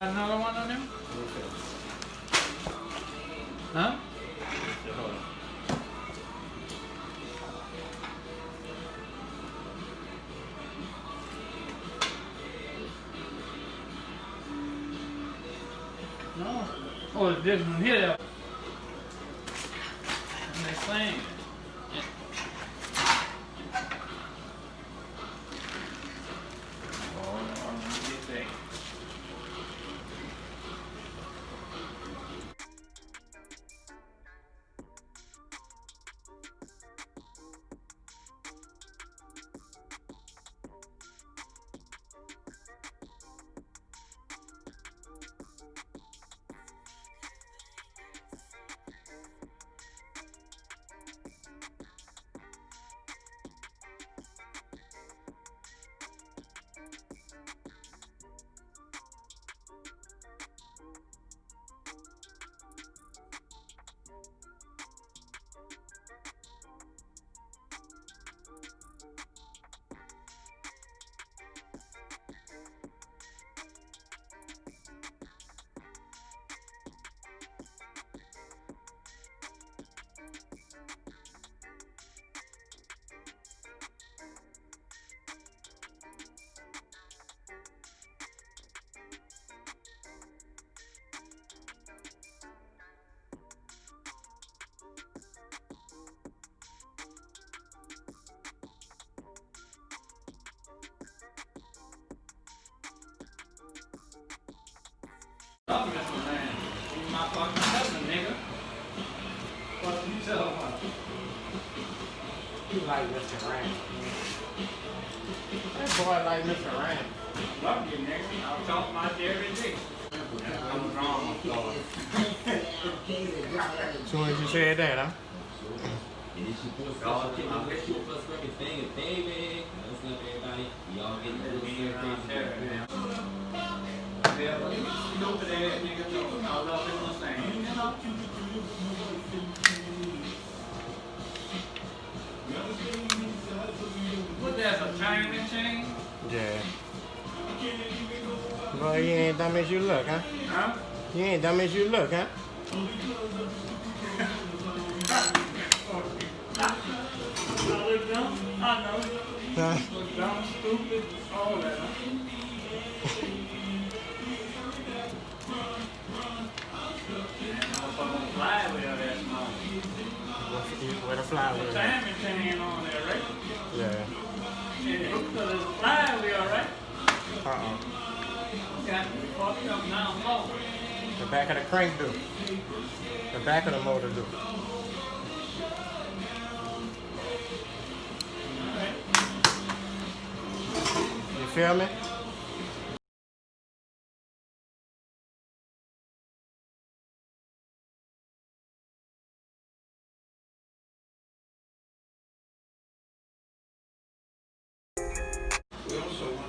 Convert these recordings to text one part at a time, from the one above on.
Another one on him? Huh? No. Oh, this one here. And they sing. Oh, Mr. Man. He's my fucking cousin, nigga. What you tell him? You like Mr. Rand. That boy like Mr. Rand. Love you, nigga. I'll talk my every day. I'm wrong, I'm sorry. As soon as you said that, huh? Y'all get my wish you a first record thing is baby. What's up, everybody? Y'all getting a little crazy. Yeah, but you over there, nigga, I love him the same. You know? What, that's a China chain? Yeah. Boy, you ain't dumb as you look, huh? Huh? You ain't dumb as you look, huh? I look dumb? I know. Huh? Look dumb, stupid, all that. Fly wheel that small. With a fly wheel. Salmon chain on there, right? Yeah. Yeah, because it's a fly wheel, right? Got to be fucked up now, low. The back of the crank do. The back of the motor do. You feel me? We also want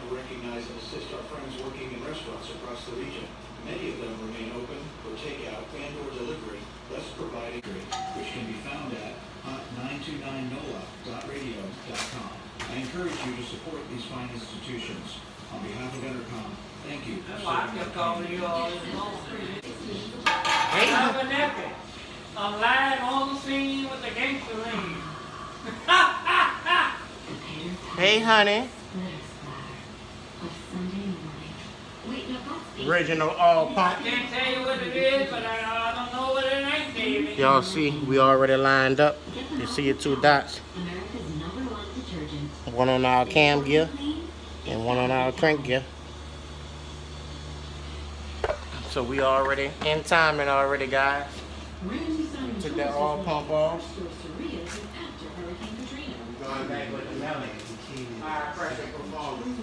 restaurants across the region. Many of them remain open for takeout and/or delivery, thus providing which can be found at hot929nola.radio.com. I encourage you to support these fine institutions. On behalf of Entercom, thank you. That's why I kept calling you all this morning. I'm a napkin. I'm lying on the scene with the gangster ring. Hey, honey. Original all I pump. can't tell you what it is, but I don't know what it ain't, David. Y'all see, we already lined up. You see your two dots. One on our cam gear and one on our crank gear. So we already in timing already, guys. Took that oil pump off. Going back with the melon. High pressure performance.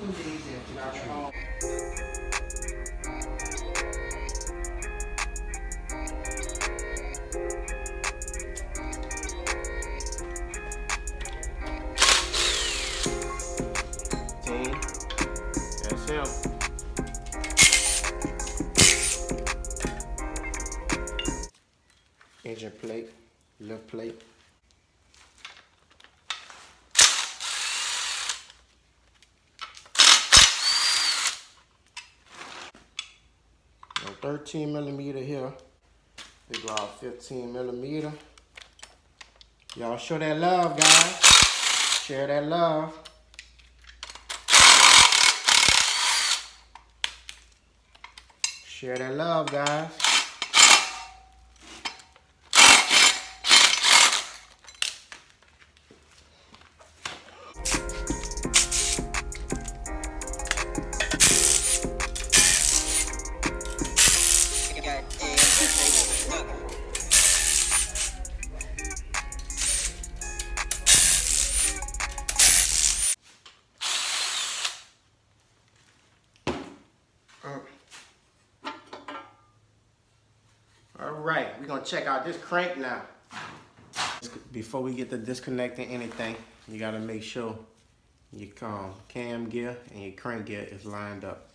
That's him. Engine plate, lift plate. Now 13 millimeter here. They go out 15 millimeter. Y'all show that love, guys. Share that love. Share that love, guys. All right, we're gonna check out this crank now. Before we get to disconnecting anything, you gotta make sure your cam gear and your crank gear is lined up.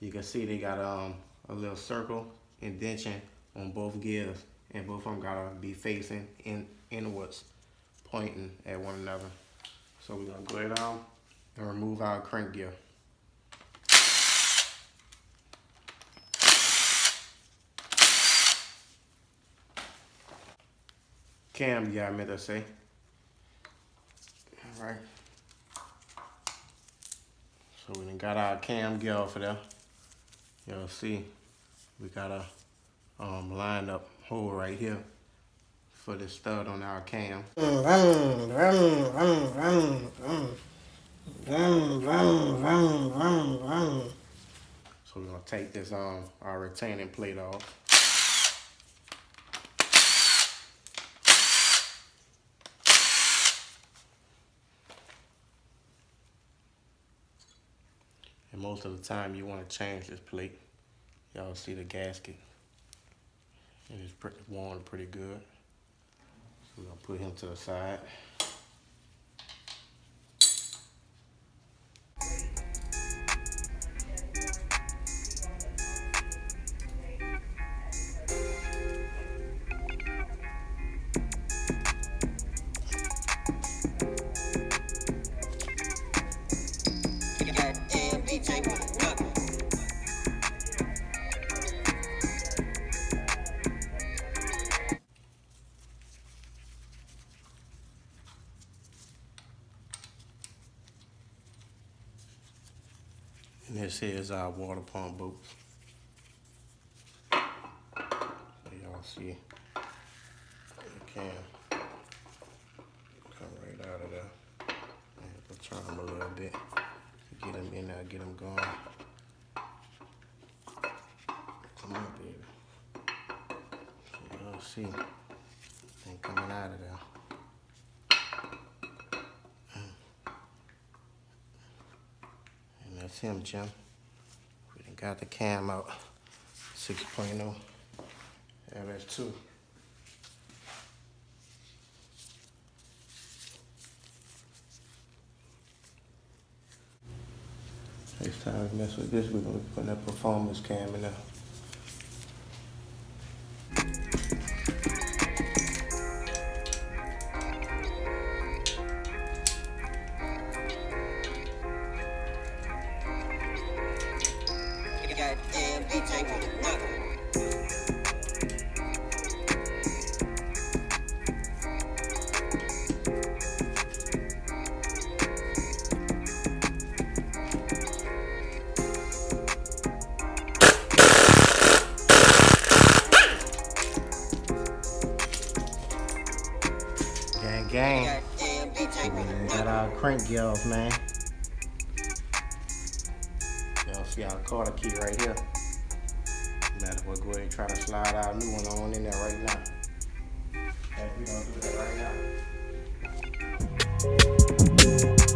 You can see they got a little circle indentation on both gears, and both of them gotta be facing inwards, pointing at one another. So we're gonna go ahead on and remove our crank gear. Cam gear, I meant to say. All right. So we done got our cam gear off of there. You'll see we got a line up hole right here for the stud on our cam. So we're gonna take this our retaining plate off. And most of the time you want to change this plate. Y'all see the gasket. It is worn pretty good. So we're gonna put him to the side. And this here is our water pump boot. So y'all see, you can come right out of there. I have to turn them a little bit to get them in there, get them going. Come on, baby. So y'all see, they coming out of there. That's him, Jim. We done got the cam out. 6.0 LS2. Next time we mess with this, we're gonna put that performance cam in there. Goddamn DJ with another. Gang, gang. We got our crank gear off, man. Y'all see our quarter key right here. Matter of what, go ahead and try to slide our new one on in there right now. Okay, we gonna do that right now.